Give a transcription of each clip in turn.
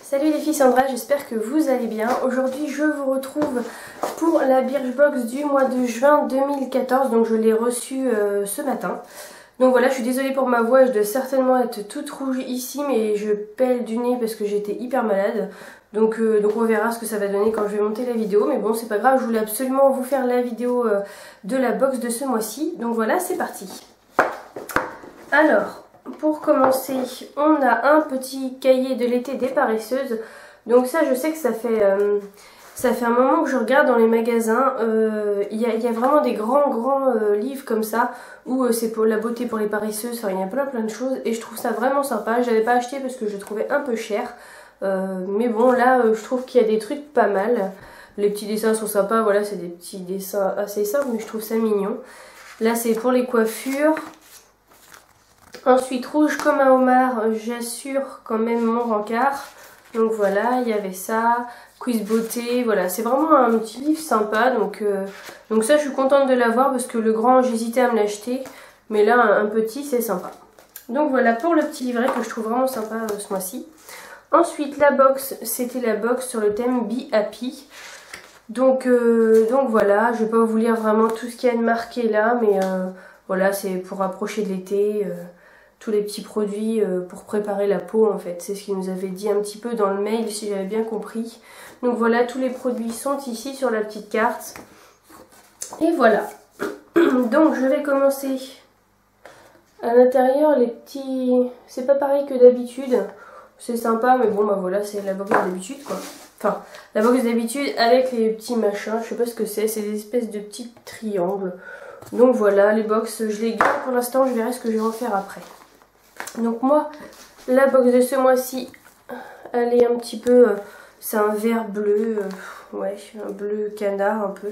Salut les filles, Sandra, j'espère que vous allez bien. Aujourd'hui je vous retrouve pour la Birchbox du mois de juin 2014, donc je l'ai reçue ce matin. Donc voilà, je suis désolée pour ma voix, je dois certainement être toute rouge ici, mais je pèle du nez parce que j'étais hyper malade. Donc on verra ce que ça va donner quand je vais monter la vidéo, mais bon c'est pas grave, je voulais absolument vous faire la vidéo de la box de ce mois-ci. Donc voilà, c'est parti. Alors, pour commencer, on a un petit cahier de l'été des paresseuses. Donc ça, je sais que ça fait un moment que je regarde dans les magasins. Il y a vraiment des grands livres comme ça, où c'est pour la beauté pour les paresseuses. Enfin, il y a plein de choses et je trouve ça vraiment sympa. Je l'avais pas acheté parce que je le trouvais un peu cher. Mais bon, là, je trouve qu'il y a des trucs pas mal. Les petits dessins sont sympas. Voilà, c'est des petits dessins assez simples, mais je trouve ça mignon. Là, c'est pour les coiffures. Ensuite, rouge comme un homard, j'assure quand même mon rencard. Donc voilà, il y avait ça. Quiz beauté, voilà, c'est vraiment un petit livre sympa. Donc ça, je suis contente de l'avoir parce que le grand, j'hésitais à me l'acheter. Mais là, un petit, c'est sympa. Donc voilà pour le petit livret que je trouve vraiment sympa ce mois-ci. Ensuite, la box, c'était la box sur le thème Be Happy. Donc voilà, je ne vais pas vous lire vraiment tout ce qu'il y a de marqué là. Mais voilà, c'est pour approcher de l'été. Tous les petits produits pour préparer la peau en fait. C'est ce qu'il nous avait dit un petit peu dans le mail si j'avais bien compris. Donc voilà, tous les produits sont ici sur la petite carte. Et voilà. Donc je vais commencer. À l'intérieur, les petits... C'est pas pareil que d'habitude. C'est sympa, mais bon bah voilà, c'est la box d'habitude quoi. Enfin, la box d'habitude avec les petits machins. Je sais pas ce que c'est. C'est des espèces de petits triangles. Donc voilà, les box, je les garde pour l'instant. Je verrai ce que je vais en faire après. Donc moi, la box de ce mois-ci, elle est un petit peu... c'est un vert bleu, ouais, un bleu canard un peu.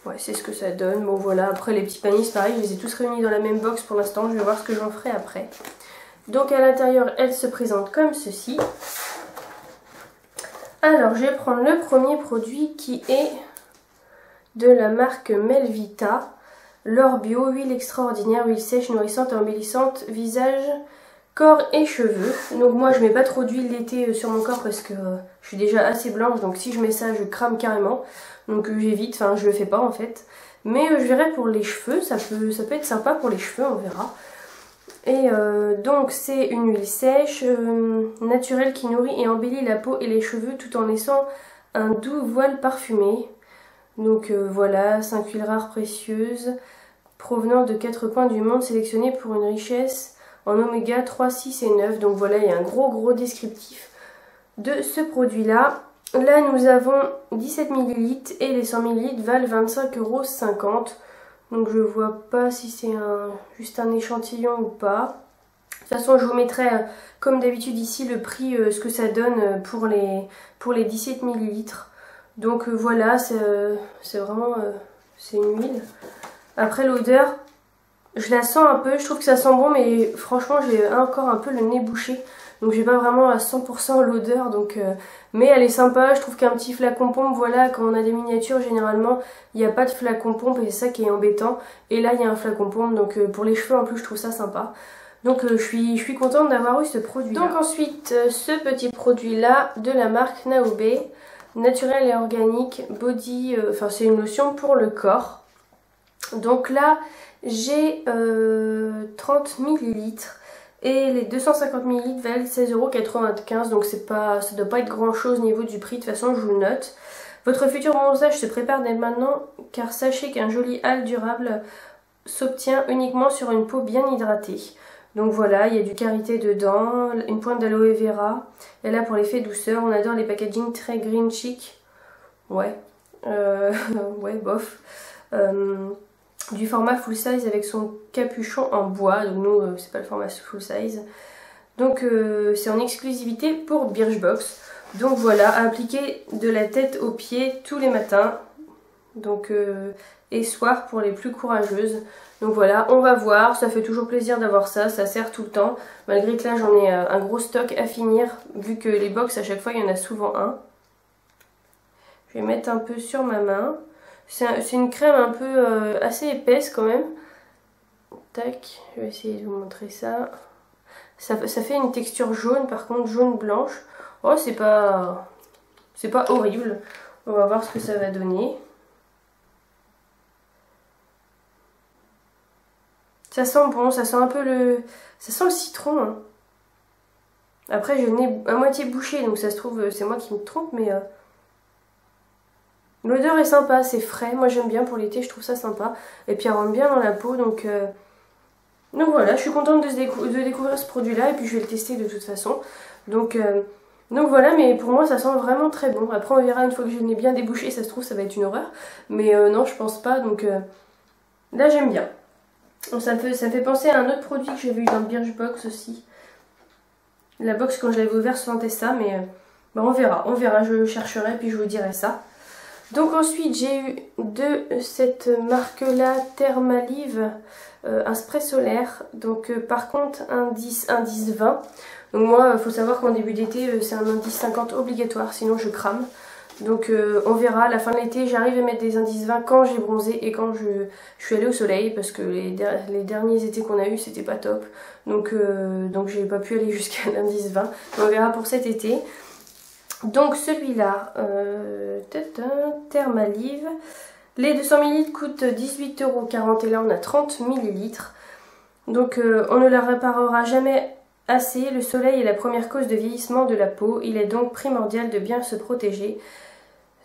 Ouais, c'est ce que ça donne. Bon voilà, après les petits paniers, c'est pareil, je les ai tous réunis dans la même box pour l'instant. Je vais voir ce que j'en ferai après. Donc à l'intérieur, elle se présente comme ceci. Alors, je vais prendre le premier produit qui est de la marque Melvita. L'or bio, huile extraordinaire, huile sèche, nourrissante et embellissante, visage, corps et cheveux. Donc moi je mets pas trop d'huile l'été sur mon corps parce que je suis déjà assez blanche. Donc si je mets ça je crame carrément. Donc j'évite, enfin je le fais pas en fait. Mais je verrai pour les cheveux, ça peut être sympa pour les cheveux, on verra. Et donc c'est une huile sèche, naturelle qui nourrit et embellit la peau et les cheveux tout en laissant un doux voile parfumé. Donc voilà, 5 huiles rares précieuses provenant de 4 coins du monde sélectionnées pour une richesse en oméga 3, 6 et 9. Donc voilà, il y a un gros descriptif de ce produit là. Là nous avons 17 ml et les 100 ml valent 25,50 €. Donc je vois pas si c'est juste un échantillon ou pas. De toute façon je vous mettrai comme d'habitude ici le prix, ce que ça donne pour les 17 ml. Donc voilà, c'est vraiment c'est une huile. Après l'odeur, je la sens un peu, je trouve que ça sent bon, mais franchement j'ai encore un peu le nez bouché. Donc j'ai pas vraiment à 100% l'odeur, mais elle est sympa. Je trouve qu'un petit flacon pompe, voilà, quand on a des miniatures, généralement il n'y a pas de flacon pompe et c'est ça qui est embêtant. Et là il y a un flacon pompe, donc pour les cheveux en plus je trouve ça sympa. Donc je suis contente d'avoir eu ce produit là. Donc ensuite ce petit produit là de la marque Naobe, naturel et organique, body, enfin c'est une lotion pour le corps. Donc là j'ai 30 ml et les 250 ml valent 16,95 €. Donc ça doit pas être grand chose au niveau du prix, de toute façon je vous le note. Votre futur bronzage se prépare dès maintenant car sachez qu'un joli hâle durable s'obtient uniquement sur une peau bien hydratée. Donc voilà, il y a du karité dedans, une pointe d'aloe vera. Et là pour l'effet douceur, on adore les packaging très green chic. Ouais, ouais bof. Du format full size avec son capuchon en bois. Donc nous c'est pas le format full size. Donc c'est en exclusivité pour Birchbox. Donc voilà, à appliquer de la tête aux pieds tous les matins. Donc et soir pour les plus courageuses. Donc voilà, on va voir, ça fait toujours plaisir d'avoir ça, ça sert tout le temps. Malgré que là j'en ai un gros stock à finir, vu que les box à chaque fois il y en a souvent un. Je vais mettre un peu sur ma main. C'est une crème un peu assez épaisse quand même. Tac, je vais essayer de vous montrer ça. Ça fait une texture jaune, par contre jaune blanche. Oh, c'est pas horrible. On va voir ce que ça va donner. Ça sent bon, ça sent un peu ça sent le citron. Hein. Après, j'ai le nez à moitié bouché, donc ça se trouve, c'est moi qui me trompe, mais... L'odeur est sympa, c'est frais. Moi, j'aime bien pour l'été, je trouve ça sympa. Et puis, elle rentre bien dans la peau, donc voilà, je suis contente de découvrir ce produit-là, et puis je vais le tester de toute façon. Donc voilà, mais pour moi, ça sent vraiment très bon. Après, on verra une fois que je le nez bien débouché, ça se trouve, ça va être une horreur. Mais non, je pense pas, donc là, j'aime bien. Donc, ça me fait penser à un autre produit que j'avais eu dans le Birchbox aussi. La box, quand je l'avais ouvert, sentait ça, mais bah, on verra, je chercherai puis je vous dirai ça. Donc ensuite, j'ai eu de cette marque-là, Thermalive, un spray solaire. Donc par contre, indice 20. Donc moi, il faut savoir qu'en début d'été, c'est un indice 50 obligatoire, sinon je crame. Donc on verra, à la fin de l'été, j'arrive à mettre des indices 20 quand j'ai bronzé et quand je suis allée au soleil, parce que les derniers étés qu'on a eu, c'était pas top. Donc j'ai pas pu aller jusqu'à l'indice 20. On verra pour cet été. Donc celui-là, Thermalive, les 200 ml coûtent 18,40 € et là on a 30 ml. Donc on ne la réparera jamais assez, le soleil est la première cause de vieillissement de la peau, il est donc primordial de bien se protéger.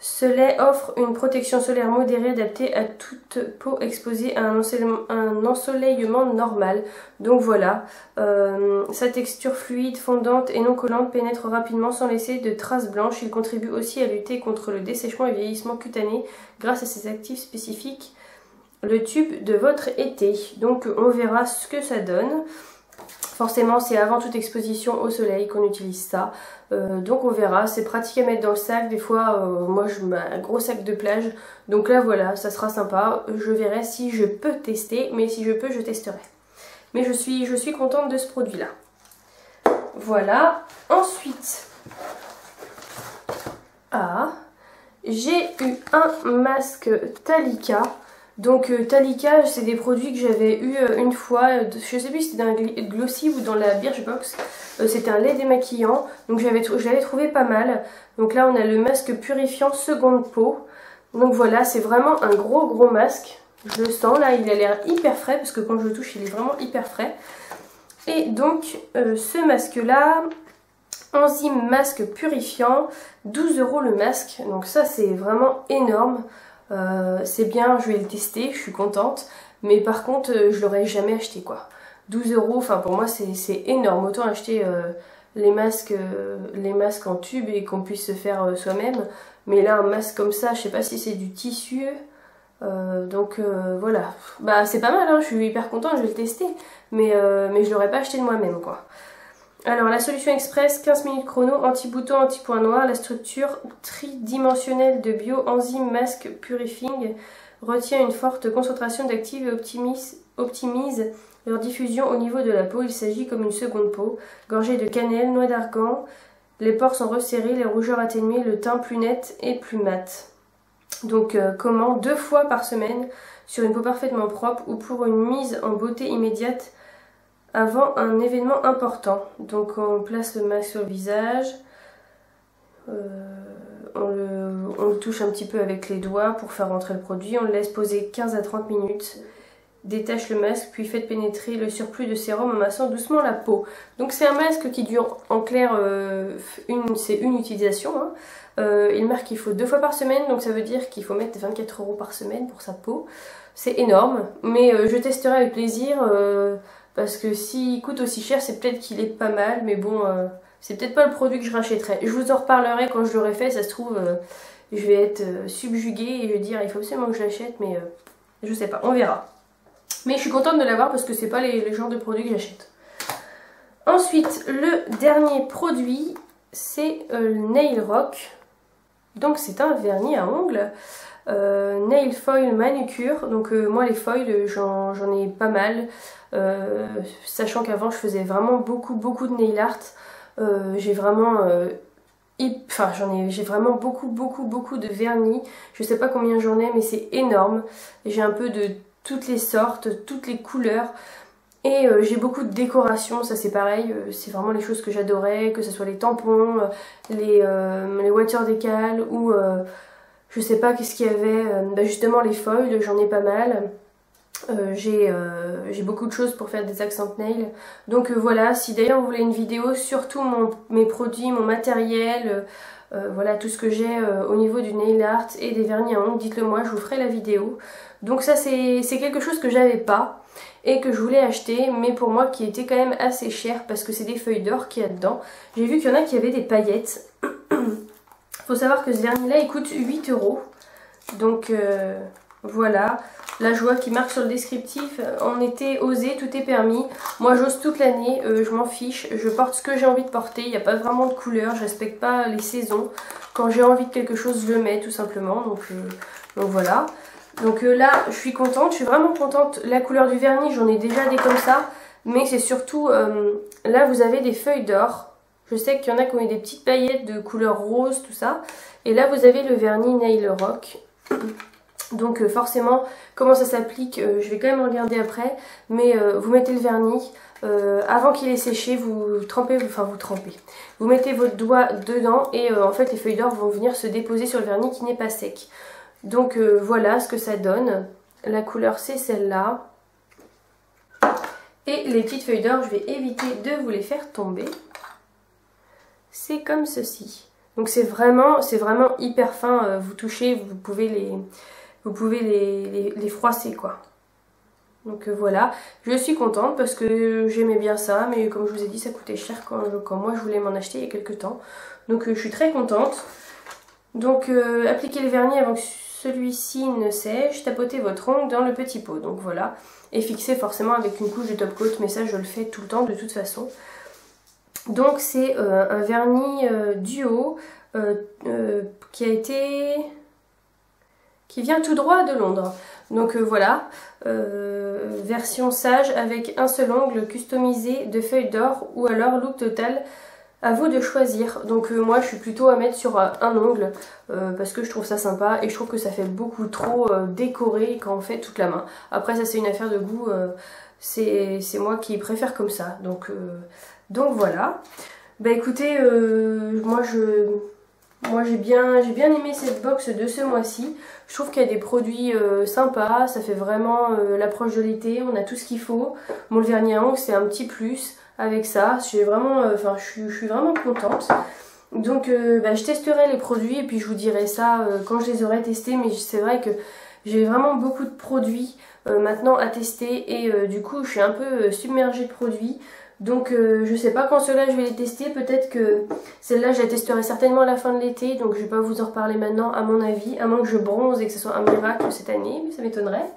Ce lait offre une protection solaire modérée adaptée à toute peau exposée à un ensoleillement normal. Donc voilà, sa texture fluide, fondante et non collante pénètre rapidement sans laisser de traces blanches. Il contribue aussi à lutter contre le dessèchement et vieillissement cutané grâce à ses actifs spécifiques. Le tube de votre été. Donc on verra ce que ça donne. Forcément, c'est avant toute exposition au soleil qu'on utilise ça. Donc on verra, c'est pratique à mettre dans le sac. Des fois, moi je mets un gros sac de plage. Donc là voilà, ça sera sympa. Je verrai si je peux tester, mais si je peux, je testerai. Mais je suis contente de ce produit-là. Voilà. Ensuite, j'ai eu un masque Talika. Donc Talika, c'est des produits que j'avais eu une fois, je sais plus si c'était dans la Glossy ou dans la Birchbox. C'était un lait démaquillant, donc je l'avais trouvé pas mal. Donc là on a le masque purifiant seconde peau. Donc voilà, c'est vraiment un gros masque. Je le sens là, il a l'air hyper frais parce que quand je le touche il est vraiment hyper frais. Et donc ce masque là, enzyme masque purifiant, 12 € le masque. Donc ça c'est vraiment énorme. C'est bien, je vais le tester, je suis contente. Mais par contre, je l'aurais jamais acheté quoi. 12 €, enfin pour moi c'est énorme. Autant acheter les masques en tube et qu'on puisse se faire soi-même. Mais là, un masque comme ça, je sais pas si c'est du tissu. Voilà. Bah c'est pas mal, hein, je suis hyper contente, je vais le tester. Mais je l'aurais pas acheté de moi-même quoi. Alors la solution express, 15 minutes chrono, anti-bouton, anti-point noir, la structure tridimensionnelle de bio-enzyme masque purifying retient une forte concentration d'actifs et optimise leur diffusion au niveau de la peau. Il s'agit comme une seconde peau, gorgée de cannelle, noix d'argan, les pores sont resserrés, les rougeurs atténuées, le teint plus net et plus mat. Donc comment 2 fois par semaine sur une peau parfaitement propre ou pour une mise en beauté immédiate avant un événement important. Donc on place le masque sur le visage, on le touche un petit peu avec les doigts pour faire rentrer le produit, on le laisse poser 15 à 30 minutes, détache le masque puis faites pénétrer le surplus de sérum en massant doucement la peau. Donc c'est un masque qui dure en clair, c'est une utilisation. Hein. Il marque qu'il faut 2 fois par semaine, donc ça veut dire qu'il faut mettre 24 € par semaine pour sa peau. C'est énorme, mais je testerai avec plaisir. Parce que s'il coûte aussi cher, c'est peut-être qu'il est pas mal, mais bon, c'est peut-être pas le produit que je rachèterai. Je vous en reparlerai quand je l'aurai fait, ça se trouve, je vais être subjuguée et je vais dire il faut absolument que je l'achète, mais je sais pas, on verra. Mais je suis contente de l'avoir parce que c'est pas le genre de produit que j'achète. Ensuite, le dernier produit, c'est le Nail Rock. Donc c'est un vernis à ongles. Nail foil manucure, donc moi les foils j'en ai pas mal, sachant qu'avant je faisais vraiment beaucoup de nail art. J'ai vraiment j'ai vraiment beaucoup de vernis, je sais pas combien j'en ai mais c'est énorme, j'ai un peu de toutes les sortes, toutes les couleurs. Et j'ai beaucoup de décorations, ça c'est pareil, c'est vraiment les choses que j'adorais, que ce soit les tampons, les water décals ou je sais pas qu'est-ce qu'il y avait, bah justement les foils, j'en ai pas mal. J'ai beaucoup de choses pour faire des accent nails. Donc voilà, si d'ailleurs vous voulez une vidéo sur tous mes produits, mon matériel, voilà tout ce que j'ai au niveau du nail art et des vernis à ongles, dites-le moi, je vous ferai la vidéo. Donc ça c'est quelque chose que j'avais pas et que je voulais acheter, mais pour moi qui était quand même assez cher parce que c'est des feuilles d'or qu'il y a dedans. J'ai vu qu'il y en a qui avaient des paillettes. Faut savoir que ce vernis là il coûte 8 €. Donc voilà. Là je vois qu'il marque sur le descriptif, en été osé, tout est permis. Moi j'ose toute l'année, je m'en fiche, je porte ce que j'ai envie de porter, il n'y a pas vraiment de couleur, je respecte pas les saisons. Quand j'ai envie de quelque chose je le mets tout simplement, donc voilà. Donc là je suis contente, je suis vraiment contente. La couleur du vernis j'en ai déjà des comme ça, mais c'est surtout, là vous avez des feuilles d'or. Je sais qu'il y en a qui ont des petites paillettes de couleur rose, tout ça. Et là vous avez le vernis Nail Rock. Donc forcément, comment ça s'applique, je vais quand même regarder après. Mais vous mettez le vernis, avant qu'il ait séché, vous trempez. Vous mettez votre doigt dedans et en fait les feuilles d'or vont venir se déposer sur le vernis qui n'est pas sec. Donc voilà ce que ça donne. La couleur c'est celle-là. Et les petites feuilles d'or, je vais éviter de vous les faire tomber. C'est comme ceci. Donc c'est vraiment hyper fin, vous touchez, vous pouvez les froisser quoi. Donc voilà, je suis contente parce que j'aimais bien ça, mais comme je vous ai dit ça coûtait cher quand moi je voulais m'en acheter il y a quelques temps. Donc je suis très contente. Donc appliquez le vernis avant que celui-ci ne sèche, tapotez votre ongle dans le petit pot, donc voilà. Et fixez forcément avec une couche de top coat, mais ça je le fais tout le temps de toute façon. Donc c'est un vernis duo qui vient tout droit de Londres. Donc voilà, version sage avec un seul ongle customisé de feuilles d'or ou alors look total, à vous de choisir. Donc moi je suis plutôt à mettre sur un ongle parce que je trouve ça sympa et je trouve que ça fait beaucoup trop décoré quand on fait toute la main. Après ça c'est une affaire de goût, c'est moi qui préfère comme ça. Donc voilà. Bah écoutez, moi j'ai bien aimé cette box de ce mois-ci. Je trouve qu'il y a des produits sympas, ça fait vraiment l'approche de l'été, on a tout ce qu'il faut. Bon, le vernis à ongles c'est un petit plus avec ça, je suis vraiment contente. Donc je testerai les produits et puis je vous dirai ça quand je les aurai testés, mais c'est vrai que j'ai vraiment beaucoup de produits maintenant à tester et du coup je suis un peu submergée de produits. Donc je sais pas quand ceux-là je vais les tester, peut-être que celle-là je la testerai certainement à la fin de l'été, donc je vais pas vous en reparler maintenant à mon avis, à moins que je bronze et que ce soit un miracle cette année, mais ça m'étonnerait.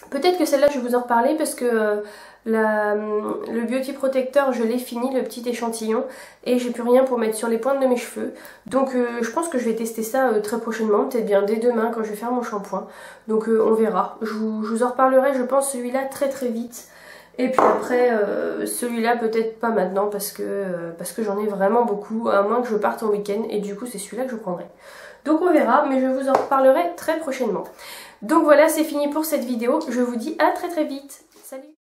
Peut-être que celle-là je vais vous en reparler parce que le Beauty Protector je l'ai fini, le petit échantillon, et j'ai plus rien pour mettre sur les pointes de mes cheveux. Donc je pense que je vais tester ça très prochainement, peut-être bien dès demain quand je vais faire mon shampoing. Donc on verra, je vous en reparlerai je pense celui-là très vite. Et puis après, celui-là peut-être pas maintenant parce que j'en ai vraiment beaucoup, à moins que je parte en week-end et du coup c'est celui-là que je prendrai. Donc on verra, mais je vous en reparlerai très prochainement. Donc voilà, c'est fini pour cette vidéo, je vous dis à très vite. Salut!